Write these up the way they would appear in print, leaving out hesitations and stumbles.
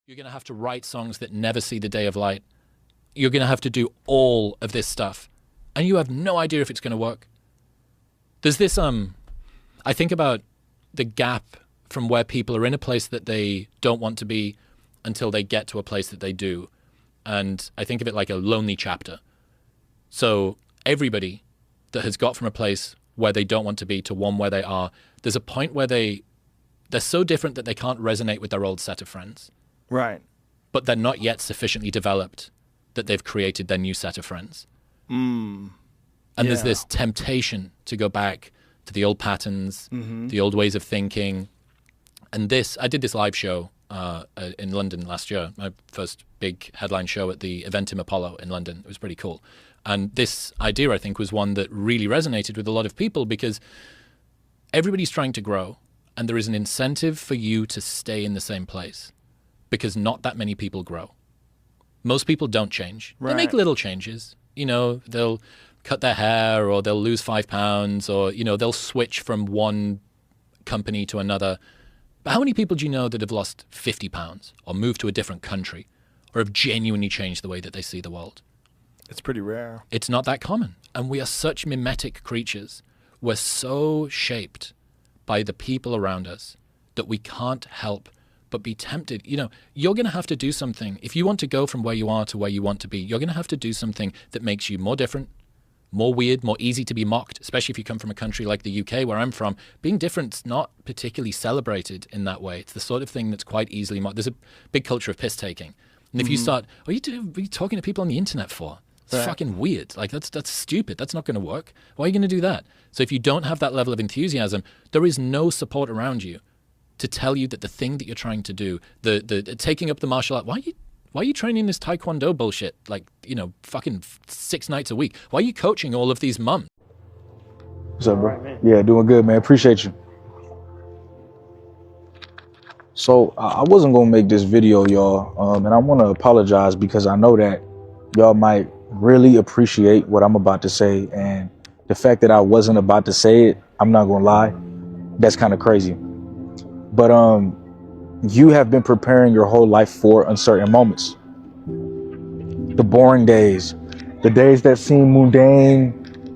You're going to have to write songs that never see the day of light. You're going to have to do all of this stuff. And you have no idea if it's going to work. There's this, I think about the gap from where people are in a place that they don't want to be until they get to a place that they do. And I think of it like a lonely chapter. So everybody that has got from a place where they don't want to be to one where they are, there's a point where they're so different that they can't resonate with their old set of friends. Right. But they're not yet sufficiently developed that they've created their new set of friends. And there's this temptation to go back to the old patterns, the old ways of thinking. And I did this live show in London last year, my first big headline show at the event in Apollo in London. It was pretty cool. And this idea, I think, was one that really resonated with a lot of people because everybody's trying to grow and there is an incentive for you to stay in the same place because not that many people grow. Most people don't change. Right. They make little changes. You know, they'll cut their hair or they'll lose 5 pounds or, you know, they'll switch from one company to another. But how many people do you know that have lost 50 pounds or moved to a different country or have genuinely changed the way that they see the world? It's pretty rare. It's not that common. And we are such mimetic creatures. We're so shaped by the people around us that we can't help but be tempted. You know, you're going to have to do something. If you want to go from where you are to where you want to be, you're going to have to do something that makes you more different, more weird, more easy to be mocked, especially if you come from a country like the UK, where I'm from. Being different's not particularly celebrated in that way. It's the sort of thing that's quite easily mocked. There's a big culture of piss-taking. And if you start, what are you talking to people on the internet for? It's fucking weird. Like, that's stupid. That's not going to work. Why are you going to do that? So if you don't have that level of enthusiasm, there is no support around you to tell you that the thing that you're trying to do, the taking up the martial art, why are you training this taekwondo bullshit, like, you know, fucking 6 nights a week? Why are you coaching all of these mums? What's up, bro? Right, yeah, doing good, man. Appreciate you. So I wasn't gonna make this video, y'all, and I want to apologize because I know that y'all might really appreciate what I'm about to say, and the fact that I wasn't about to say it, I'm not gonna lie, that's kind of crazy. But you have been preparing your whole life for uncertain moments. The boring days, the days that seem mundane,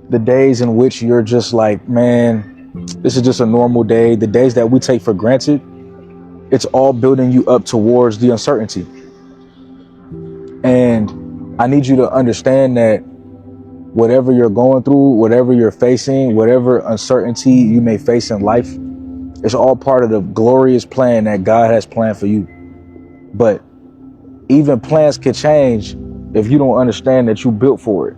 the days in which you're just like, man, this is just a normal day, the days that we take for granted, it's all building you up towards the uncertainty. And I need you to understand that whatever you're going through, whatever you're facing, whatever uncertainty you may face in life, it's all part of the glorious plan that God has planned for you. But even plans can change if you don't understand that you built for it.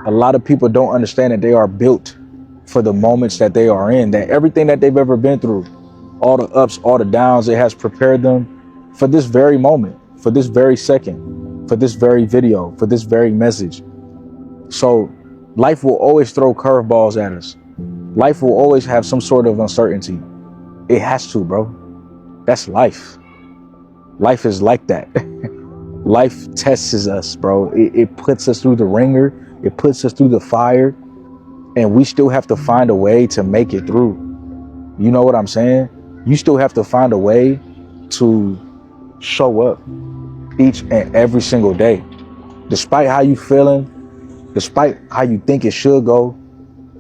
A lot of people don't understand that they are built for the moments that they are in, that everything that they've ever been through, all the ups, all the downs, it has prepared them for this very moment, for this very second, for this very video, for this very message. So life will always throw curveballs at us. Life will always have some sort of uncertainty. It has to, bro. That's life. Life is like that. Life tests us, bro. It puts us through the ringer. It puts us through the fire. And we still have to find a way to make it through. You know what I'm saying? You still have to find a way to show up each and every single day. Despite how you feeling, despite how you think it should go,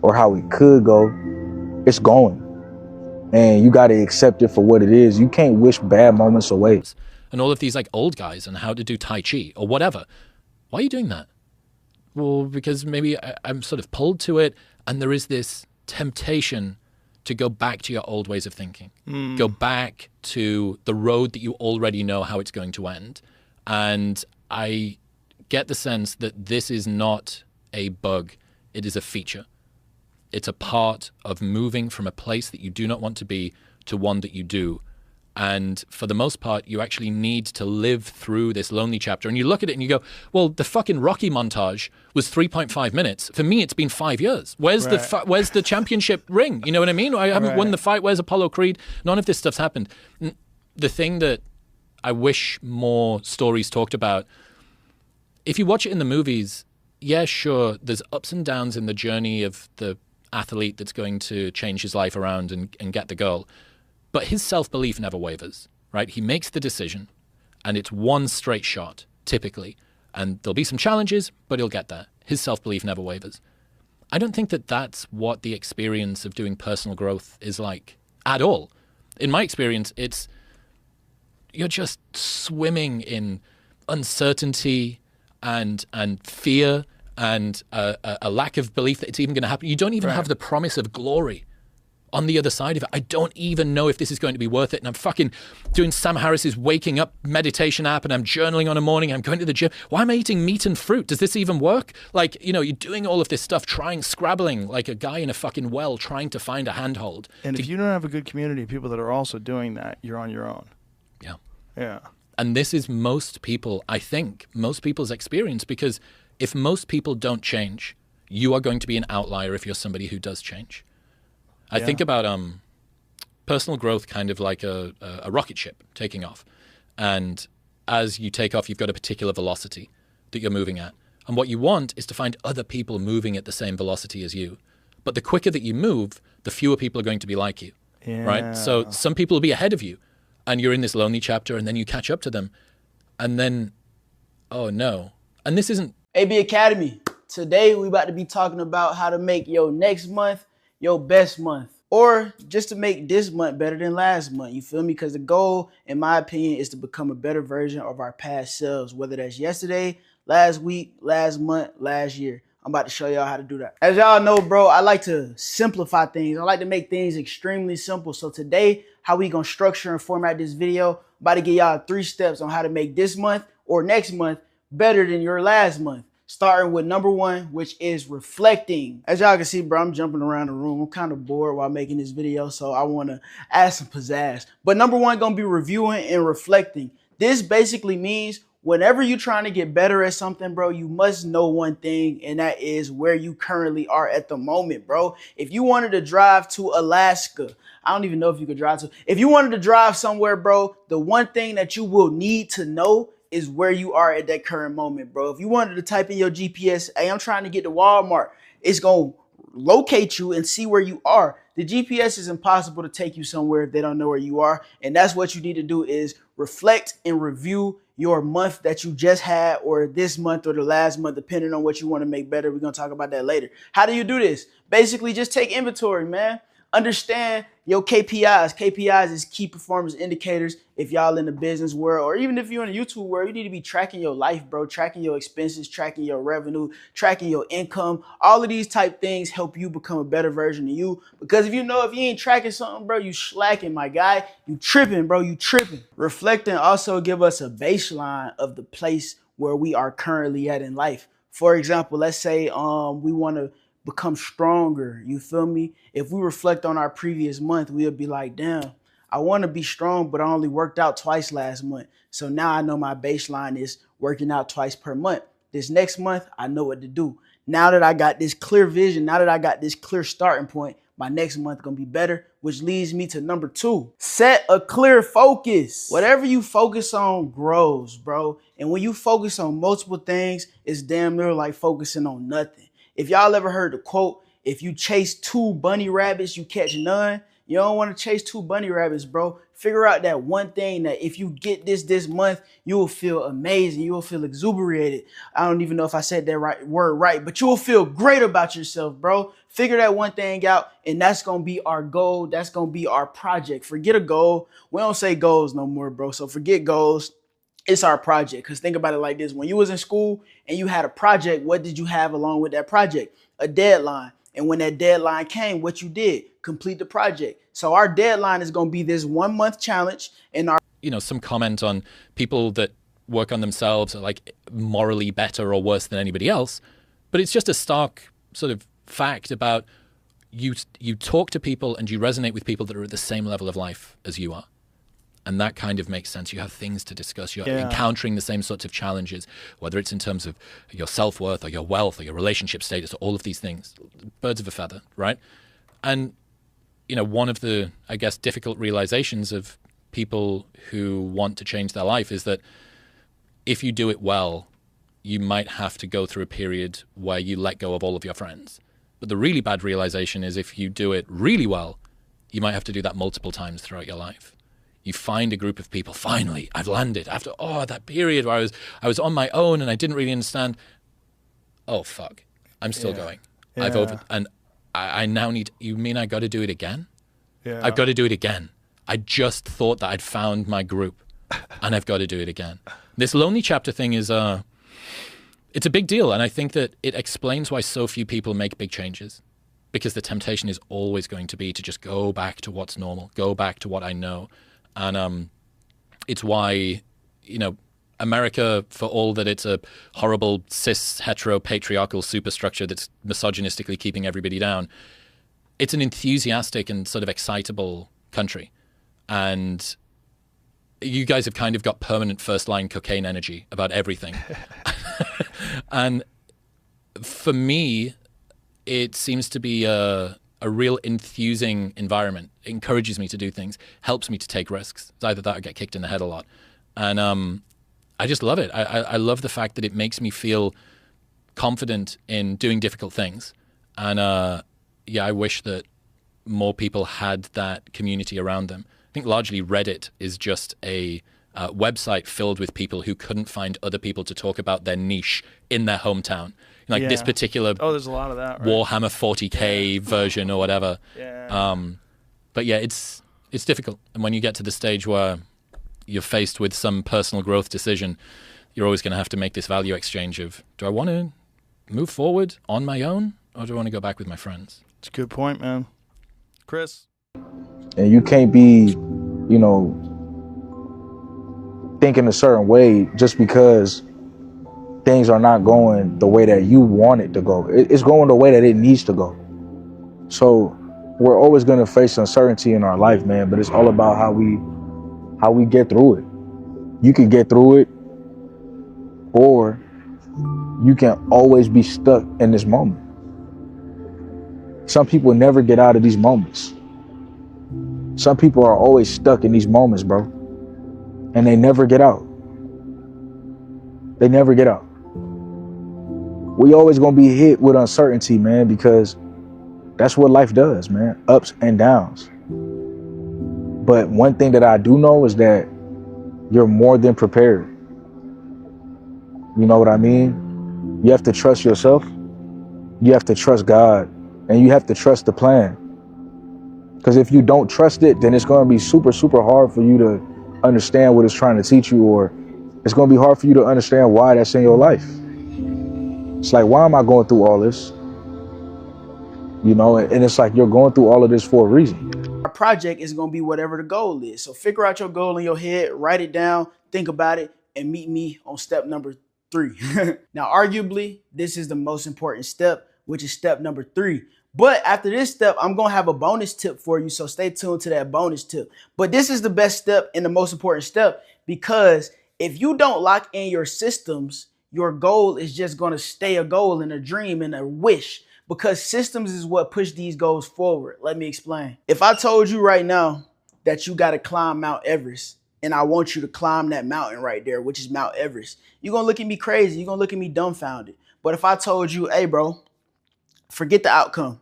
or how it could go, it's going. And you got to accept it for what it is. You can't wish bad moments away. And all of these like old guys and how to do Tai Chi or whatever. Why are you doing that? Well, because maybe I'm sort of pulled to it, and there is this temptation to go back to your old ways of thinking. Go back to the road that you already know how it's going to end. And I get the sense that this is not a bug. It is a feature. It's a part of moving from a place that you do not want to be to one that you do. And for the most part, you actually need to live through this lonely chapter. And you look at it and you go, well, the fucking Rocky montage was 3.5 minutes. For me, it's been 5 years. Where's the championship ring? You know what I mean? I haven't won the fight. Where's Apollo Creed? None of this stuff's happened. The thing that I wish more stories talked about, if you watch it in the movies, yeah, sure, there's ups and downs in the journey of the athlete that's going to change his life around and get the girl. But his self-belief never wavers, right? He makes the decision. and it's one straight shot, typically. And there'll be some challenges, but he'll get there. His self-belief never wavers. I don't think that that's what the experience of doing personal growth is like at all. In my experience, you're just swimming in uncertainty and fear and a lack of belief that it's even going to happen. You don't even have the promise of glory on the other side of it. I don't even know if this is going to be worth it. And I'm fucking doing Sam Harris's waking up meditation app, and I'm journaling on a morning. I'm going to the gym. Why am I eating meat and fruit? Does this even work? Like, you're doing all of this stuff, scrabbling like a guy in a fucking well, trying to find a handhold. And if you don't have a good community of people that are also doing that, you're on your own. Yeah. Yeah. And this is most people's experience, because if most people don't change, you are going to be an outlier if you're somebody who does change. I think about personal growth kind of like a rocket ship taking off. And as you take off, you've got a particular velocity that you're moving at. And what you want is to find other people moving at the same velocity as you. But the quicker that you move, the fewer people are going to be like you, right? So some people will be ahead of you, and you're in this lonely chapter, and then you catch up to them. And then, oh no. And this isn't... AB Academy. Today, we about to be talking about how to make your next month your best month, or just to make this month better than last month. You feel me? Because the goal, in my opinion, is to become a better version of our past selves, whether that's yesterday, last week, last month, last year. I'm about to show y'all how to do that. As y'all know, bro, I like to simplify things. I like to make things extremely simple. So today, how we gonna structure and format this video, I'm about to give y'all 3 steps on how to make this month or next month better than your last month. Starting with number 1, which is reflecting. As y'all can see, bro, I'm jumping around the room. I'm kind of bored while making this video, so I want to add some pizzazz. But number 1 gonna be reviewing and reflecting. This basically means whenever you're trying to get better at something, bro, you must know one thing, and that is where you currently are at the moment, bro. If you wanted to drive to Alaska, I don't even know if you could drive to. If you wanted to drive somewhere, bro, the one thing that you will need to know is where you are at that current moment, bro. If you wanted to type in your GPS, hey, I'm trying to get to Walmart, it's going to locate you and see where you are. The GPS is impossible to take you somewhere if they don't know where you are. And that's what you need to do, is reflect and review your month that you just had, or this month or the last month, depending on what you want to make better. We're going to talk about that later. How do you do this? Basically, just take inventory, man. Understand your KPIs. KPIs is key performance indicators. If y'all in the business world, or even if you're in the YouTube world, you need to be tracking your life, bro. Tracking your expenses, tracking your revenue, tracking your income. All of these type things help you become a better version of you. Because if you ain't tracking something, bro, you slacking, my guy. You tripping, bro. You tripping. Reflecting also give us a baseline of the place where we are currently at in life. For example, let's say we want to become stronger. You feel me? If we reflect on our previous month, we'll be like, damn, I want to be strong, but I only worked out twice last month. So now I know my baseline is working out twice per month. This next month, I know what to do. Now that I got this clear vision, now that I got this clear starting point, my next month gonna be better, which leads me to number 2. Set a clear focus. Whatever you focus on grows, bro. And when you focus on multiple things, it's damn near like focusing on nothing. If y'all ever heard the quote, if you chase 2 bunny rabbits, you catch none. You don't want to chase 2 bunny rabbits, bro. Figure out that one thing that if you get this month, you will feel amazing. You will feel exuberated. I don't even know if I said that word right, but you will feel great about yourself, bro. Figure that one thing out, and that's going to be our goal. That's going to be our project. Forget a goal. We don't say goals no more, bro. So forget goals. It's our project. Because think about it like this. When you was in school and you had a project, what did you have along with that project? A deadline. And when that deadline came, what you did? Complete the project. So our deadline is going to be this 1 month challenge. And our, some comment on people that work on themselves are like morally better or worse than anybody else. But it's just a stark sort of fact about you talk to people and you resonate with people that are at the same level of life as you are. And that kind of makes sense. You have things to discuss. You're encountering the same sorts of challenges, whether it's in terms of your self-worth or your wealth or your relationship status, or all of these things. Birds of a feather, right? And, one of the, I guess, difficult realizations of people who want to change their life is that if you do it well, you might have to go through a period where you let go of all of your friends. But the really bad realization is if you do it really well, you might have to do that multiple times throughout your life. You find a group of people. Finally, I've landed after that period where I was on my own and I didn't really understand. Oh fuck, I'm still going. I now need. You mean I got to do it again? Yeah. I've got to do it again. I just thought that I'd found my group, and I've got to do it again. This lonely chapter thing is it's a big deal, and I think that it explains why so few people make big changes, because the temptation is always going to be to just go back to what's normal, go back to what I know. And it's why, America, for all that it's a horrible cis hetero patriarchal superstructure that's misogynistically keeping everybody down, it's an enthusiastic and sort of excitable country. And you guys have kind of got permanent first line cocaine energy about everything. And for me, it seems to be a real enthusing environment. It encourages me to do things, helps me to take risks. It's either that or get kicked in the head a lot. And I just love it. I love the fact that it makes me feel confident in doing difficult things. And I wish that more people had that community around them. I think largely Reddit is just a website filled with people who couldn't find other people to talk about their niche in their hometown. Like this particular there's a lot of that, right? Warhammer 40K version or whatever. Yeah. But yeah, it's difficult. And when you get to the stage where you're faced with some personal growth decision, you're always going to have to make this value exchange of, do I want to move forward on my own, or do I want to go back with my friends? It's a good point, man. Chris? And you can't be, thinking a certain way just because things are not going the way that you want it to go. It's going the way that it needs to go. So we're always going to face uncertainty in our life, man, but it's all about how we get through it. You can get through it, or you can always be stuck in this moment. Some people never get out of these moments. Some people are always stuck in these moments, bro, and they never get out. They never get out. We always gonna be hit with uncertainty, man, because that's what life does, man. Ups and downs. But one thing that I do know is that you're more than prepared. You know what I mean? You have to trust yourself. You have to trust God, and you have to trust the plan. Because if you don't trust it, then it's gonna be super, super hard for you to understand what it's trying to teach you, or it's gonna be hard for you to understand why that's in your life. It's like, why am I going through all this? And it's like you're going through all of this for a reason. Our project is going to be whatever the goal is. So figure out your goal in your head, write it down, think about it, and meet me on step number 3. Now, arguably, this is the most important step, which is step number 3. But after this step, I'm going to have a bonus tip for you. So stay tuned to that bonus tip. But this is the best step and the most important step, because if you don't lock in your systems, your goal is just going to stay a goal and a dream and a wish, because systems is what push these goals forward. Let me explain. If I told you right now that you got to climb Mount Everest, and I want you to climb that mountain right there, which is Mount Everest, you're going to look at me crazy. You're going to look at me dumbfounded. But if I told you, hey, bro, forget the outcome.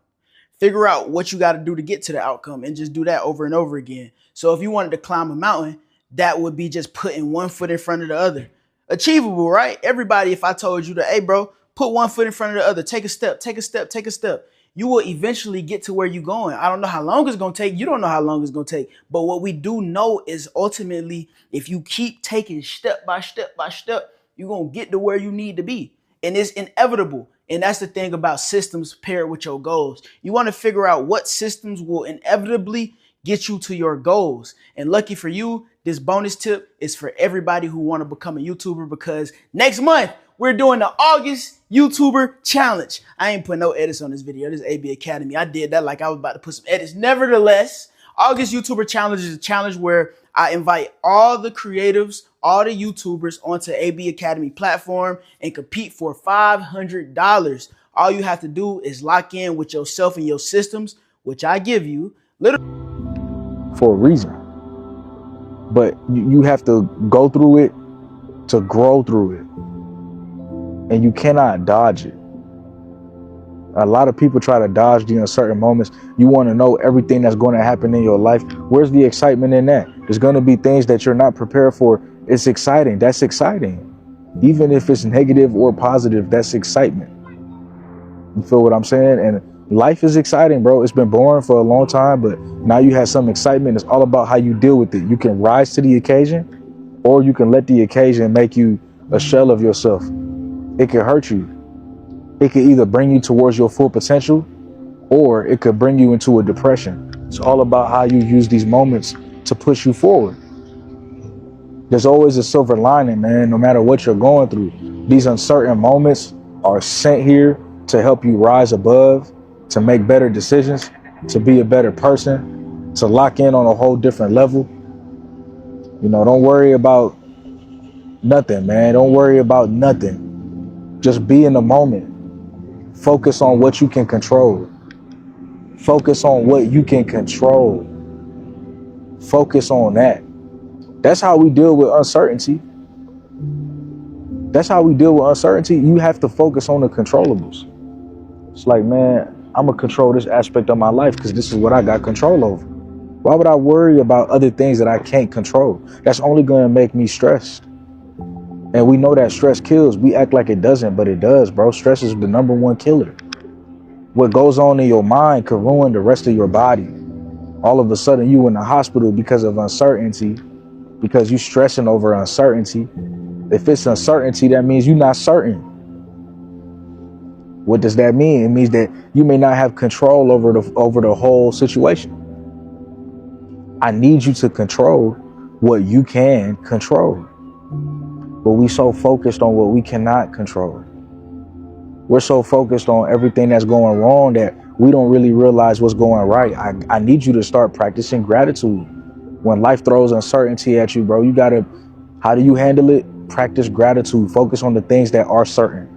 Figure out what you got to do to get to the outcome, and just do that over and over again. So if you wanted to climb a mountain, that would be just putting one foot in front of the other. Achievable, right? Everybody, if I told you that, hey, bro, put one foot in front of the other, take a step, take a step, take a step, you will eventually get to where you're going. I don't know how long it's going to take. You don't know how long it's going to take. But what we do know is ultimately, if you keep taking step by step by step, you're going to get to where you need to be. And it's inevitable. And that's the thing about systems paired with your goals. You want to figure out what systems will inevitably get you to your goals. And lucky for you, this bonus tip is for everybody who want to become a YouTuber, because next month we're doing the August YouTuber Challenge. I ain't putting no edits on this video. This is AB Academy. I did that like I was about to put some edits. Nevertheless, August YouTuber Challenge is a challenge where I invite all the creatives, all the YouTubers onto AB Academy platform and compete for $500. All you have to do is lock in with yourself and your systems, which I give you. For a reason. But you have to go through it to grow through it. And you cannot dodge it. A lot of people try to dodge the uncertain moments. You want to know everything that's going to happen in your life. Where's the excitement in that? There's going to be things that you're not prepared for. It's exciting. That's exciting. Even if it's negative or positive, that's excitement. You feel what I'm saying? And life is exciting, bro. It's been boring for a long time, but now you have some excitement. It's all about how you deal with it. You can rise to the occasion, or you can let the occasion make you a shell of yourself. It could hurt you. It could either bring you towards your full potential, or it could bring you into a depression. It's all about how you use these moments to push you forward. There's always a silver lining, man, no matter what you're going through. These uncertain moments are sent here to help you rise above, to make better decisions, to be a better person, to lock in on a whole different level. You know, don't worry about nothing, man. Don't worry about nothing. Just be in the moment. Focus on what you can control. Focus on what you can control. Focus on that. That's how we deal with uncertainty. That's how we deal with uncertainty. You have to focus on the controllables. It's like, man, I'm going to control this aspect of my life because this is what I got control over. Why would I worry about other things that I can't control? That's only going to make me stressed. And we know that stress kills. We act like it doesn't, but it does, bro. Stress is the #1 killer. What goes on in your mind could ruin the rest of your body. All of a sudden, you in the hospital because of uncertainty, because you stressing over uncertainty. If it's uncertainty, that means you're not certain. What does that mean? It means that you may not have control over the whole situation. I need you to control what you can control. But we so focused on what we cannot control. We're so focused on everything that's going wrong that we don't really realize what's going right. I need you to start practicing gratitude. When life throws uncertainty at you, bro, you gotta, how do you handle it? Practice gratitude. Focus on the things that are certain.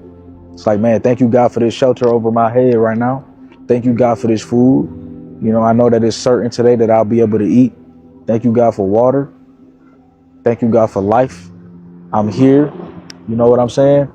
It's like, man, thank you, God, for this shelter over my head right now. Thank you, God, for this food. You know, I know that it's certain today that I'll be able to eat. Thank you, God, for water. Thank you, God, for life. I'm here. You know what I'm saying?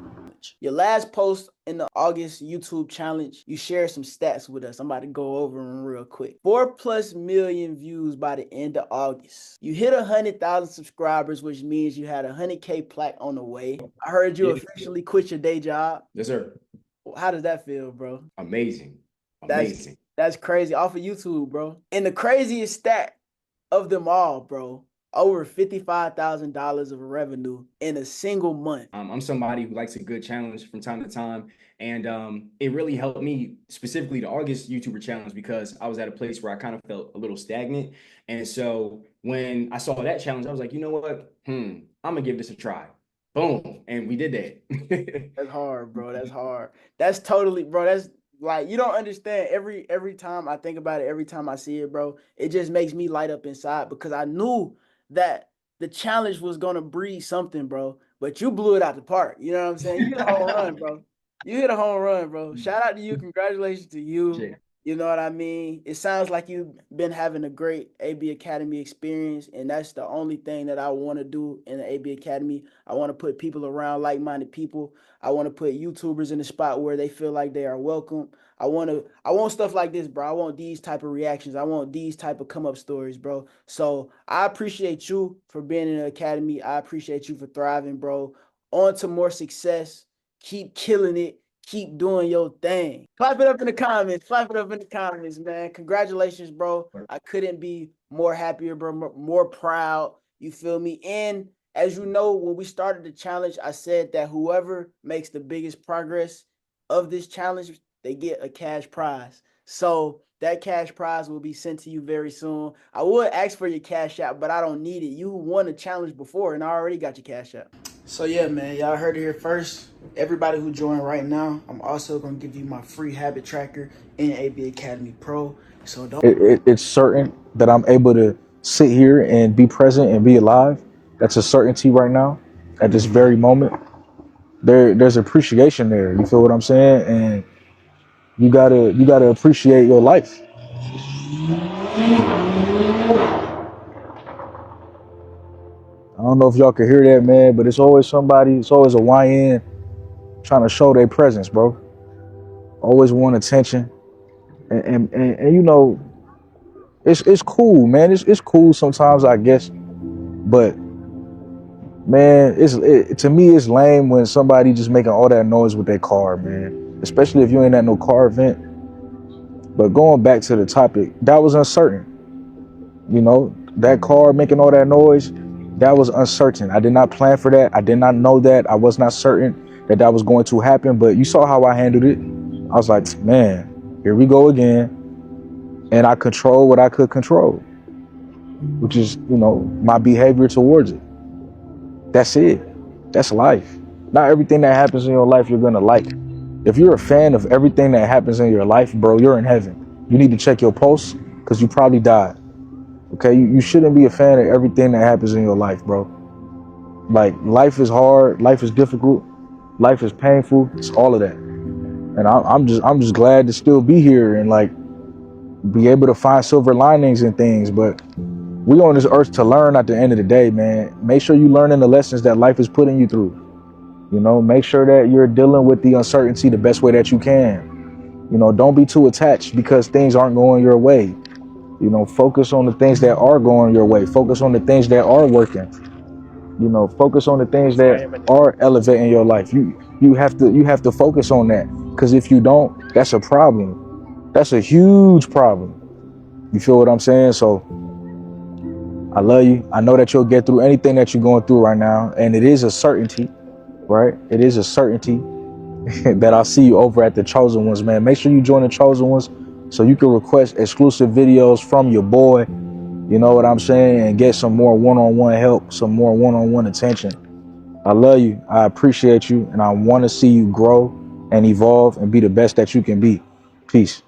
Your last post in the August YouTube challenge, you shared some stats with us. I'm about to go over them real quick. 4+ million views by the end of August. You hit 100,000 subscribers, which means you had a 100K plaque on the way. I heard you officially quit your day job. Yes, sir. How does that feel, bro? Amazing. Amazing. That's crazy. Off of YouTube, bro. And the craziest stat of them all, bro, over $55,000 of revenue in a single month. I'm somebody who likes a good challenge from time to time. And it really helped me, specifically the August YouTuber challenge, because I was at a place where I kind of felt a little stagnant. And so when I saw that challenge, I was like, you know what? I'm going to give this a try. Boom. And we did that. That's hard, bro. That's hard. That's totally, bro. That's like, you don't understand. Every time I think about it, every time I see it, bro, it just makes me light up inside because I knew that the challenge was going to breed something, bro. But you blew it out the park. You know what I'm saying? You hit a home run, bro. You hit a home run, bro. Shout out to you. Congratulations to you. Yeah. You know what I mean? It sounds like you've been having a great AB Academy experience, and that's the only thing that I want to do in the AB Academy. I want to put people around like-minded people. I want to put YouTubers in the spot where they feel like they are welcome. I want stuff like this, bro. I want these type of reactions. I want these type of come-up stories, bro. So I appreciate you for being in the Academy. I appreciate you for thriving, bro. On to more success. Keep killing it. Keep doing your thing. Clap it up in the comments. Clap it up in the comments, man. Congratulations, bro. I couldn't be more happier, bro. More proud. You feel me? And as you know, when we started the challenge, I said that whoever makes the biggest progress of this challenge, they get a cash prize. So that cash prize will be sent to you very soon. I would ask for your cash app, but I don't need it. You won a challenge before, and I already got your cash app. So yeah, man, y'all heard it here first. Everybody who joined right now, I'm also gonna give you my free habit tracker in AB Academy Pro. So don't. It's certain that I'm able to sit here and be present and be alive. That's a certainty right now, at this very moment. There's appreciation there. You feel what I'm saying? And you gotta appreciate your life. I don't know if y'all can hear that, man, but it's always somebody, it's always a YN trying to show their presence, bro. Always want attention. And you know, it's cool, man. It's cool sometimes, I guess, But man, to me, it's lame when somebody just making all that noise with their car, man. Especially if you ain't at no car event. But going back to the topic, that was uncertain. You know, that car making all that noise, that was uncertain. I did not plan for that. I did not know that. I was not certain that that was going to happen. But you saw how I handled it. I was like, man, here we go again. And I control what I could control, which is, you know, my behavior towards it. That's it. That's life. Not everything that happens in your life you're gonna like. If you're a fan of everything that happens in your life, bro, you're in heaven. You need to check your pulse because you probably died. Okay, you shouldn't be a fan of everything that happens in your life, bro. Like, life is hard, life is difficult, life is painful. It's all of that. And I'm just glad to still be here and like be able to find silver linings and things. But we on this earth to learn at the end of the day, man. Make sure you learning the lessons that life is putting you through. You know, make sure that you're dealing with the uncertainty the best way that you can. You know, don't be too attached because things aren't going your way. You know, focus on the things that are going your way. Focus on the things that are working. You know, focus on the things that are elevating your life. You have to focus on that, because if you don't, that's a problem. That's a huge problem. You feel what I'm saying? So I love you. I know that you'll get through anything that you're going through right now, and it is a certainty, right? It is a certainty that I'll see you over at the Chosen Ones, man. Make sure you join the Chosen Ones so you can request exclusive videos from your boy, you know what I'm saying, and get some more one-on-one help, some more one-on-one attention. I love you. I appreciate you, and I want to see you grow and evolve and be the best that you can be. Peace.